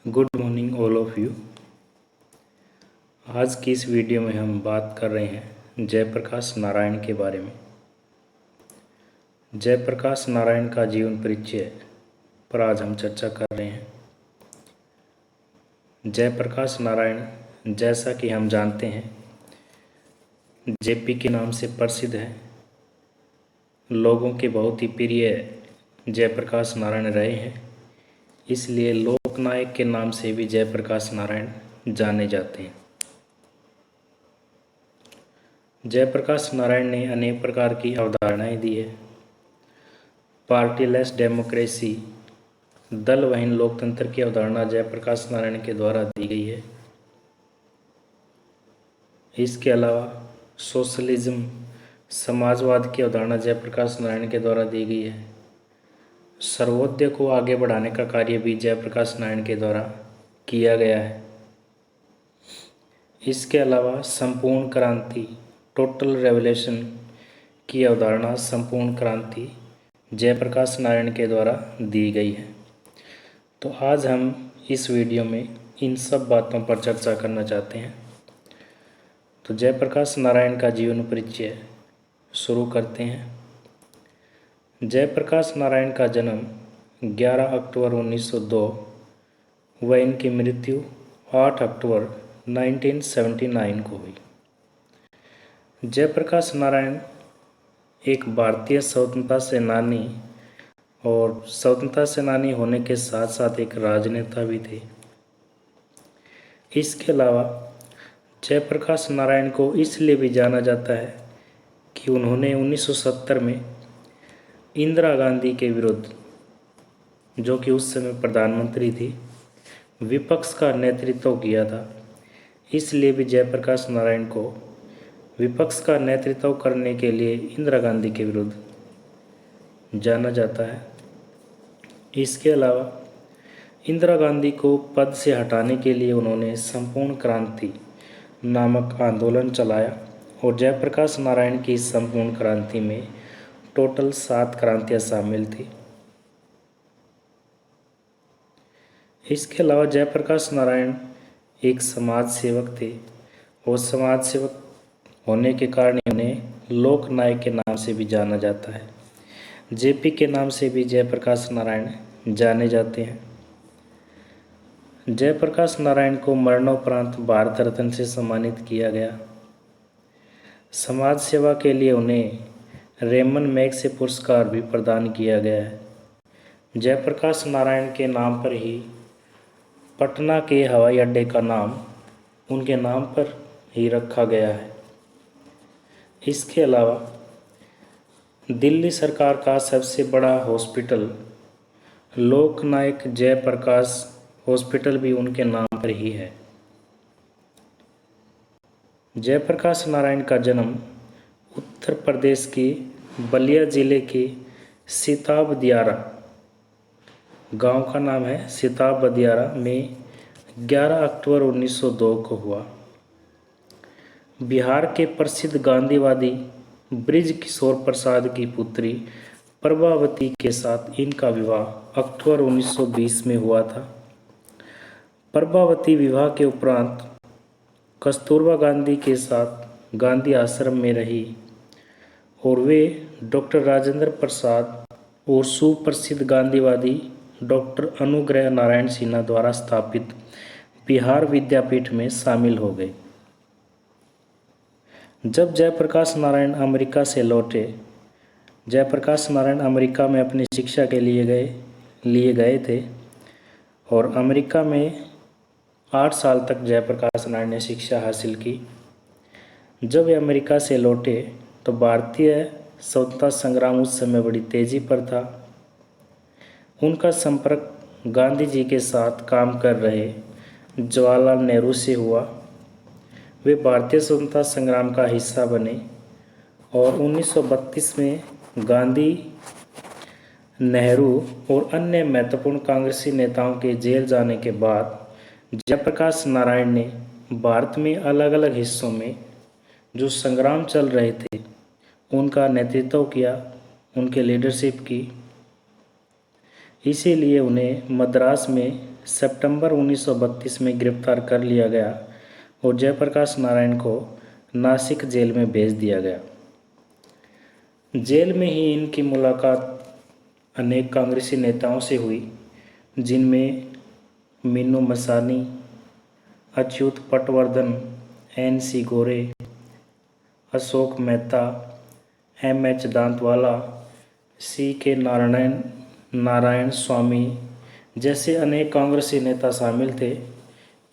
Good morning all of you. आज की इस वीडियो में हम बात कर रहे हैं जयप्रकाश नारायण के बारे में। जयप्रकाश नारायण का जीवन परिचय पर आज हम चर्चा कर रहे हैं। जयप्रकाश नारायण, जैसा कि हम जानते हैं, जेपी के नाम से प्रसिद्ध है। लोगों के बहुत ही प्रिय जयप्रकाश नारायण रहे हैं, इसलिए लोकनायक के नाम से भी जयप्रकाश नारायण जाने जाते हैं। जयप्रकाश नारायण ने अनेक प्रकार की अवधारणाएं दी है। पार्टीलेस डेमोक्रेसी, दलविहीन लोकतंत्र की अवधारणा जयप्रकाश नारायण के द्वारा दी गई है। इसके अलावा सोशलिज्म, समाजवाद की अवधारणा जयप्रकाश नारायण के द्वारा दी गई है। सर्वोदय को आगे बढ़ाने का कार्य भी जयप्रकाश नारायण के द्वारा किया गया है। इसके अलावा संपूर्ण क्रांति, टोटल रेवोल्यूशन की अवधारणा, संपूर्ण क्रांति जयप्रकाश नारायण के द्वारा दी गई है। तो आज हम इस वीडियो में इन सब बातों पर चर्चा करना चाहते हैं। तो जयप्रकाश नारायण का जीवन परिचय शुरू करते हैं। जयप्रकाश नारायण का जन्म 11 अक्टूबर 1902 व इनकी मृत्यु 8 अक्टूबर 1979 को हुई। जयप्रकाश नारायण एक भारतीय स्वतंत्रता सेनानी और स्वतंत्रता सेनानी होने के साथ साथ एक राजनेता भी थे। इसके अलावा जयप्रकाश नारायण को इसलिए भी जाना जाता है कि उन्होंने 1970 में इंदिरा गांधी के विरुद्ध, जो कि उस समय प्रधानमंत्री थी, विपक्ष का नेतृत्व किया था। इसलिए भी जयप्रकाश नारायण को विपक्ष का नेतृत्व करने के लिए इंदिरा गांधी के विरुद्ध जाना जाता है। इसके अलावा इंदिरा गांधी को पद से हटाने के लिए उन्होंने संपूर्ण क्रांति नामक आंदोलन चलाया और जयप्रकाश नारायण की इस संपूर्ण क्रांति में टोटल 7 क्रांतियाँ शामिल थी। इसके अलावा जयप्रकाश नारायण एक समाज सेवक थे और समाज सेवक होने के कारण उन्हें लोकनायक के नाम से भी जाना जाता है। जेपी के नाम से भी जयप्रकाश नारायण जाने जाते हैं। जयप्रकाश नारायण को मरणोपरांत भारत रत्न से सम्मानित किया गया। समाज सेवा के लिए उन्हें रेमन मैग्सेसे पुरस्कार भी प्रदान किया गया है। जयप्रकाश नारायण के नाम पर ही पटना के हवाई अड्डे का नाम उनके नाम पर ही रखा गया है। इसके अलावा दिल्ली सरकार का सबसे बड़ा हॉस्पिटल लोकनायक जयप्रकाश हॉस्पिटल भी उनके नाम पर ही है। जयप्रकाश नारायण का जन्म उत्तर प्रदेश के बलिया जिले के सिताब दियारा, गांव का नाम है सिताब दियारा, में 11 अक्टूबर 1902 को हुआ। बिहार के प्रसिद्ध गांधीवादी बृज किशोर प्रसाद की पुत्री प्रभावती के साथ इनका विवाह अक्टूबर 1920 में हुआ था। प्रभावती विवाह के उपरांत कस्तूरबा गांधी के साथ गांधी आश्रम में रही और वे डॉक्टर राजेंद्र प्रसाद और सुप्रसिद्ध गांधीवादी डॉक्टर अनुग्रह नारायण सिन्हा द्वारा स्थापित बिहार विद्यापीठ में शामिल हो गए। जब जयप्रकाश नारायण अमेरिका से लौटे, जयप्रकाश नारायण अमेरिका में अपनी शिक्षा के लिए गए थे और अमेरिका में 8 साल तक जयप्रकाश नारायण ने शिक्षा हासिल की। जब वे अमेरिका से लौटे तो भारतीय स्वतंत्रता संग्राम उस समय बड़ी तेजी पर था। उनका संपर्क गांधी जी के साथ काम कर रहे जवाहरलाल नेहरू से हुआ। वे भारतीय स्वतंत्रता संग्राम का हिस्सा बने और 1932 में गांधी, नेहरू और अन्य महत्वपूर्ण कांग्रेसी नेताओं के जेल जाने के बाद जयप्रकाश नारायण ने भारत में अलग अलग हिस्सों में जो संग्राम चल रहे थे उनका नेतृत्व किया, उनके लीडरशिप की। इसीलिए उन्हें मद्रास में सितंबर 1932 में गिरफ्तार कर लिया गया और जयप्रकाश नारायण को नासिक जेल में भेज दिया गया। जेल में ही इनकी मुलाकात अनेक कांग्रेसी नेताओं से हुई, जिनमें मीनू मसानी, अच्युत पटवर्धन, NC गोरे, अशोक मेहता, MH दांतवाला, CK नारायण स्वामी जैसे अनेक कांग्रेसी नेता शामिल थे।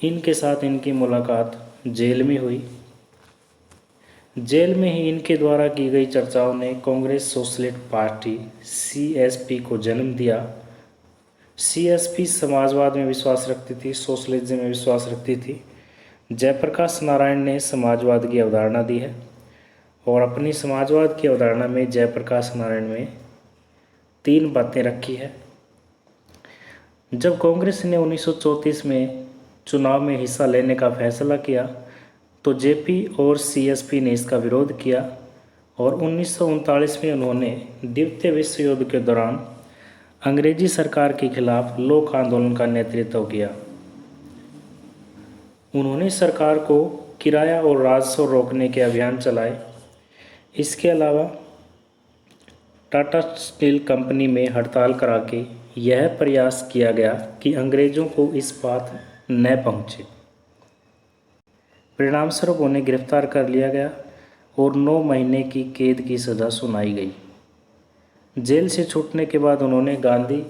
इनके साथ इनकी मुलाकात जेल में हुई। जेल में ही इनके द्वारा की गई चर्चाओं ने कांग्रेस सोशलिस्ट पार्टी CSP को जन्म दिया। CSP समाजवाद में विश्वास रखती थी, सोशलिज्म में विश्वास रखती थी। जयप्रकाश नारायण ने समाजवाद की अवधारणा दी है और अपनी समाजवाद की अवधारणा में जयप्रकाश नारायण में 3 बातें रखी है। जब कांग्रेस ने 1934 में चुनाव में हिस्सा लेने का फैसला किया तो JP और CSP ने इसका विरोध किया और 1939 में उन्होंने द्वितीय विश्व युद्ध के दौरान अंग्रेजी सरकार के खिलाफ लोक आंदोलन का नेतृत्व किया। उन्होंने सरकार को किराया और राजस्व रोकने के अभियान चलाए। इसके अलावा टाटा स्टील कंपनी में हड़ताल करा के यह प्रयास किया गया कि अंग्रेज़ों को इस बात न पहुँचे। परिणामस्वरूप उन्हें गिरफ्तार कर लिया गया और 9 महीने की कैद की सज़ा सुनाई गई। जेल से छूटने के बाद उन्होंने गांधी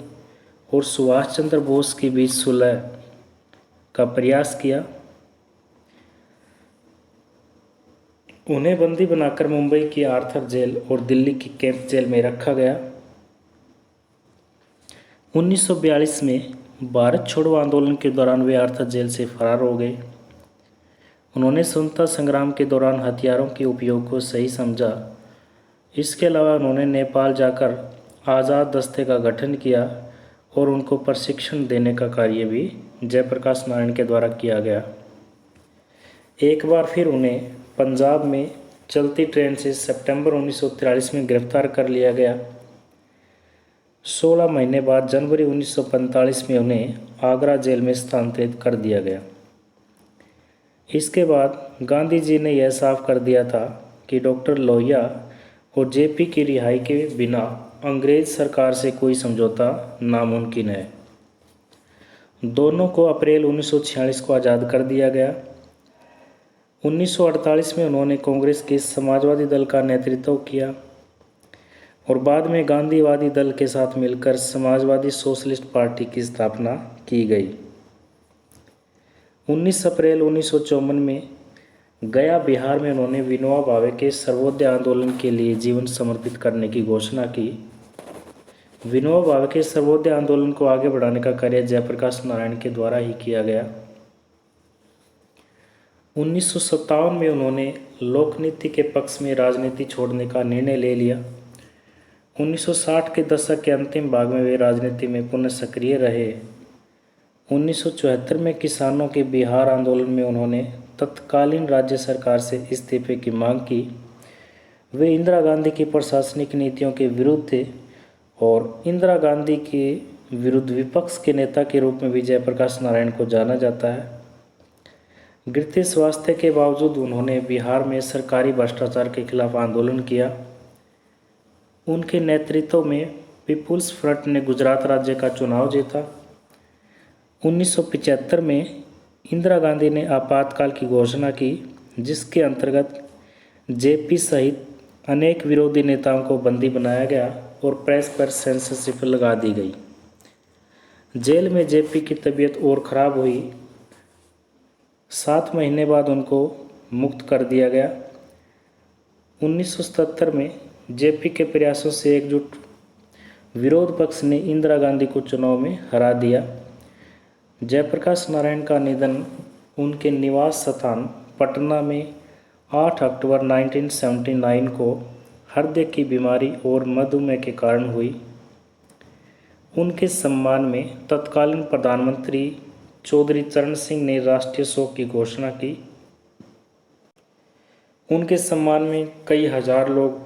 और सुभाष चंद्र बोस के बीच सुलह का प्रयास किया। उन्हें बंदी बनाकर मुंबई की आर्थर जेल और दिल्ली की कैंप जेल में रखा गया। 1942 में भारत छोड़ो आंदोलन के दौरान वे आर्थर जेल से फरार हो गए। उन्होंने स्वतंत्रता संग्राम के दौरान हथियारों के उपयोग को सही समझा। इसके अलावा उन्होंने नेपाल जाकर आज़ाद दस्ते का गठन किया और उनको प्रशिक्षण देने का कार्य भी जयप्रकाश नारायण के द्वारा किया गया। एक बार फिर उन्हें पंजाब में चलती ट्रेन से सितंबर 1943 में गिरफ्तार कर लिया गया। 16 महीने बाद जनवरी 1945 में उन्हें आगरा जेल में स्थानांतरित कर दिया गया। इसके बाद गांधी जी ने यह साफ कर दिया था कि डॉक्टर लोहिया और JP की रिहाई के बिना अंग्रेज सरकार से कोई समझौता नामुमकिन है। दोनों को अप्रैल 1946 को आज़ाद कर दिया गया। 1948 में उन्होंने कांग्रेस के समाजवादी दल का नेतृत्व किया और बाद में गांधीवादी दल के साथ मिलकर समाजवादी सोशलिस्ट पार्टी की स्थापना की गई। 19 अप्रैल 1954 में गया बिहार में उन्होंने विनोबा भावे के सर्वोदय आंदोलन के लिए जीवन समर्पित करने की घोषणा की। विनोबा भावे के सर्वोदय आंदोलन को आगे बढ़ाने का कार्य जयप्रकाश नारायण के द्वारा ही किया गया। 1957 में उन्होंने लोकनीति के पक्ष में राजनीति छोड़ने का निर्णय ले लिया। 1960 के दशक के अंतिम भाग में वे राजनीति में पुनः सक्रिय रहे। 1974 में किसानों के बिहार आंदोलन में उन्होंने तत्कालीन राज्य सरकार से इस्तीफे की मांग की। वे इंदिरा गांधी की प्रशासनिक नीतियों के विरुद्ध थे और इंदिरा गांधी के विरुद्ध विपक्ष के नेता के रूप में भी जयप्रकाश नारायण को जाना जाता है। गिरते स्वास्थ्य के बावजूद उन्होंने बिहार में सरकारी भ्रष्टाचार के खिलाफ आंदोलन किया। उनके नेतृत्व में पीपुल्स फ्रंट ने गुजरात राज्य का चुनाव जीता। 1975 में इंदिरा गांधी ने आपातकाल की घोषणा की, जिसके अंतर्गत JP सहित अनेक विरोधी नेताओं को बंदी बनाया गया और प्रेस पर सेंसरशिप लगा दी गई। जेल में JP की तबीयत और ख़राब हुई। 7 महीने बाद उनको मुक्त कर दिया गया। 1977 में JP के प्रयासों से एकजुट विरोध पक्ष ने इंदिरा गांधी को चुनाव में हरा दिया। जयप्रकाश नारायण का निधन उनके निवास स्थान पटना में 8 अक्टूबर 1979 को हृदय की बीमारी और मधुमेह के कारण हुई। उनके सम्मान में तत्कालीन प्रधानमंत्री चौधरी चरण सिंह ने राष्ट्रीय शोक की घोषणा की। उनके सम्मान में कई हजार लोग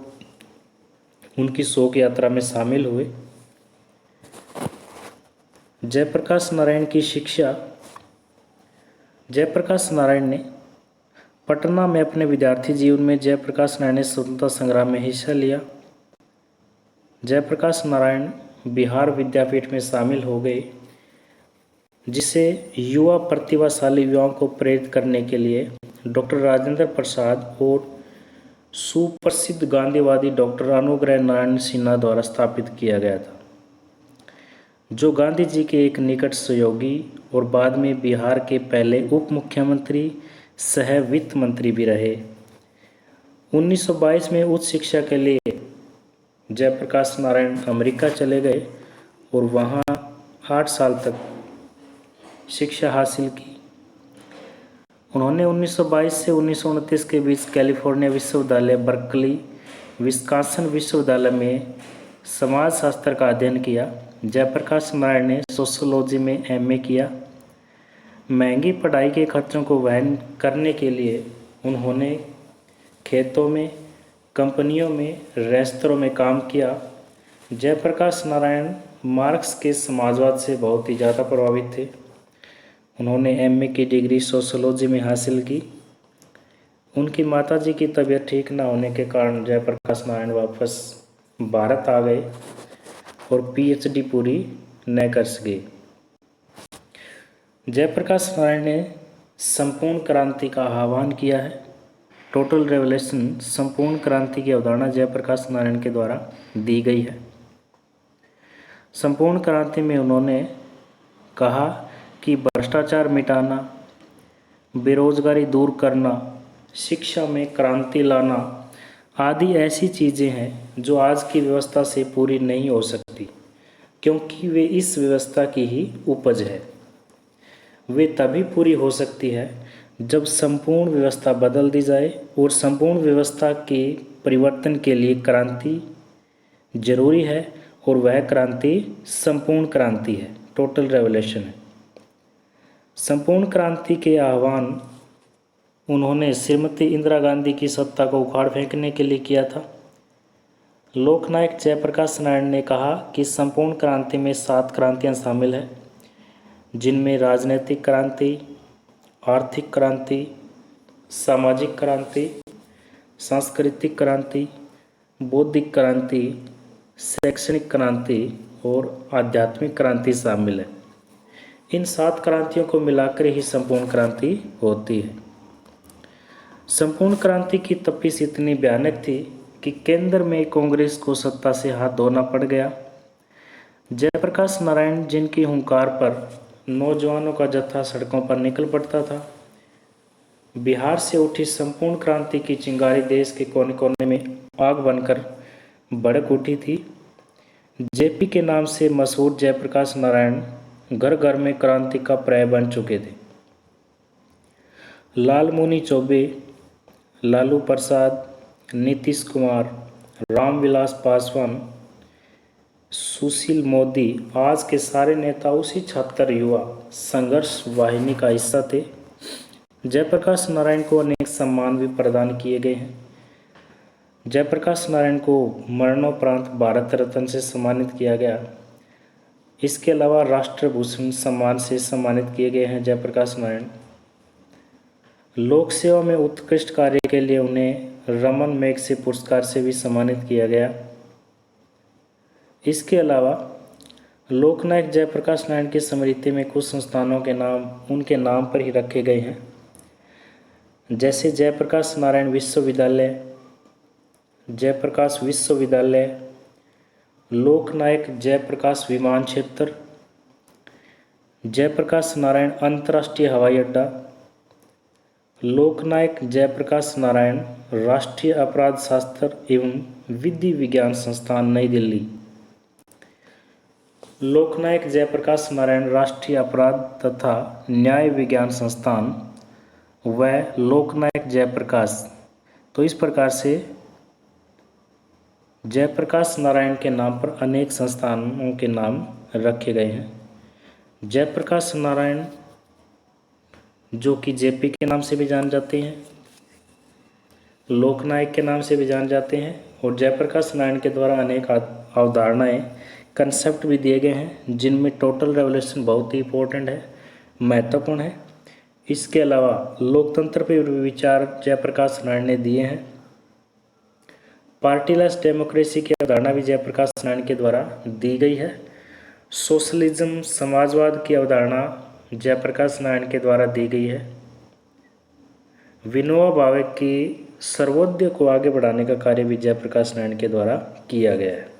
उनकी शोक यात्रा में शामिल हुए। जयप्रकाश नारायण की शिक्षा। जयप्रकाश नारायण ने पटना में अपने विद्यार्थी जीवन में जयप्रकाश नारायण ने स्वतंत्रता संग्राम में हिस्सा लिया। जयप्रकाश नारायण बिहार विद्यापीठ में शामिल हो गए, जिसे युवा प्रतिभाशाली युवाओं को प्रेरित करने के लिए डॉक्टर राजेंद्र प्रसाद और सुप्रसिद्ध गांधीवादी डॉक्टर अनुग्रह नारायण सिन्हा द्वारा स्थापित किया गया था, जो गांधी जी के एक निकट सहयोगी और बाद में बिहार के पहले उप मुख्यमंत्री सह वित्त मंत्री भी रहे। 1922 में उच्च शिक्षा के लिए जयप्रकाश नारायण अमेरिका चले गए और वहां 8 साल तक शिक्षा हासिल की। उन्होंने 1922 से 1929 के बीच कैलिफोर्निया विश्वविद्यालय, बर्कली, विस्कॉन्सिन विश्वविद्यालय में समाजशास्त्र का अध्ययन किया। जयप्रकाश नारायण ने सोशियोलॉजी में एमए किया। महंगी पढ़ाई के खर्चों को वहन करने के लिए उन्होंने खेतों में, कंपनियों में, रेस्तरां में काम किया। जयप्रकाश नारायण मार्क्स के समाजवाद से बहुत ही ज़्यादा प्रभावित थे। उन्होंने एमए की डिग्री सोशियोलॉजी में हासिल की। उनकी माताजी की तबीयत ठीक न होने के कारण जयप्रकाश नारायण वापस भारत आ गए और पीएचडी पूरी न कर सके। जयप्रकाश नारायण ने संपूर्ण क्रांति का आह्वान किया है। टोटल रेवोल्यूशन, संपूर्ण क्रांति की अवधारणा जयप्रकाश नारायण के द्वारा दी गई है। संपूर्ण क्रांति में उन्होंने कहा कि भ्रष्टाचार मिटाना, बेरोजगारी दूर करना, शिक्षा में क्रांति लाना आदि ऐसी चीज़ें हैं जो आज की व्यवस्था से पूरी नहीं हो सकती, क्योंकि वे इस व्यवस्था की ही उपज है। वे तभी पूरी हो सकती है जब संपूर्ण व्यवस्था बदल दी जाए, और संपूर्ण व्यवस्था के परिवर्तन के लिए क्रांति जरूरी है, और वह क्रांति संपूर्ण क्रांति है, टोटल रेवोल्यूशन है। संपूर्ण क्रांति के आह्वान उन्होंने श्रीमती इंदिरा गांधी की सत्ता को उखाड़ फेंकने के लिए किया था। लोकनायक जयप्रकाश नारायण ने कहा कि संपूर्ण क्रांति में 7 क्रांतियां शामिल हैं, जिनमें राजनीतिक क्रांति, आर्थिक क्रांति, सामाजिक क्रांति, सांस्कृतिक क्रांति, बौद्धिक क्रांति, शैक्षणिक क्रांति और आध्यात्मिक क्रांति शामिल है। इन 7 क्रांतियों को मिलाकर ही संपूर्ण क्रांति होती है। संपूर्ण क्रांति की तपिश इतनी भयानक थी कि केंद्र में कांग्रेस को सत्ता से हाथ धोना पड़ गया। जयप्रकाश नारायण, जिनकी हुंकार पर नौजवानों का जत्था सड़कों पर निकल पड़ता था, बिहार से उठी संपूर्ण क्रांति की चिंगारी देश के कोने कोने में आग बनकर भड़क उठी थी। जेपी के नाम से मशहूर जयप्रकाश नारायण घर घर में क्रांति का पर्याय बन चुके थे। लालमुनि चौबे, लालू प्रसाद, नीतीश कुमार, रामविलास पासवान, सुशील मोदी, आज के सारे नेता उसी 76 युवा संघर्ष वाहिनी का हिस्सा थे। जयप्रकाश नारायण को अनेक सम्मान भी प्रदान किए गए हैं। जयप्रकाश नारायण को मरणोपरांत भारत रत्न से सम्मानित किया गया। इसके अलावा राष्ट्रभूषण सम्मान से सम्मानित किए गए हैं जयप्रकाश नारायण। लोक सेवा में उत्कृष्ट कार्य के लिए उन्हें रमन मैगसेसे पुरस्कार से भी सम्मानित किया गया। इसके अलावा लोकनायक जयप्रकाश नारायण की स्मृति में कुछ संस्थानों के नाम उनके नाम पर ही रखे गए हैं, जैसे जयप्रकाश नारायण विश्वविद्यालय, जयप्रकाश विश्वविद्यालय, लोकनायक जयप्रकाश विमान क्षेत्र, जयप्रकाश नारायण अंतर्राष्ट्रीय हवाई अड्डा, लोकनायक जयप्रकाश नारायण राष्ट्रीय अपराध शास्त्र एवं विधि विज्ञान संस्थान नई दिल्ली, लोकनायक जयप्रकाश नारायण राष्ट्रीय अपराध तथा न्याय विज्ञान संस्थान व लोकनायक जयप्रकाश। तो इस प्रकार से जयप्रकाश नारायण के नाम पर अनेक संस्थानों के नाम रखे गए हैं। जयप्रकाश नारायण जो कि जेपी के नाम से भी जान जाते हैं, लोकनायक के नाम से भी जान जाते हैं, और जयप्रकाश नारायण के द्वारा अनेक अवधारणाएं कंसेप्ट भी दिए गए हैं, जिनमें टोटल रेवोल्यूशन बहुत ही इम्पोर्टेंट है, महत्वपूर्ण है। इसके अलावा लोकतंत्र पर विचार जयप्रकाश नारायण ने दिए हैं। पार्टीलेस डेमोक्रेसी की अवधारणा भी जयप्रकाश नारायण के द्वारा दी गई है। सोशलिज्म समाजवाद की अवधारणा जयप्रकाश नारायण के द्वारा दी गई है। विनोबा भावे की सर्वोदय को आगे बढ़ाने का कार्य भी जयप्रकाश नारायण के द्वारा किया गया है।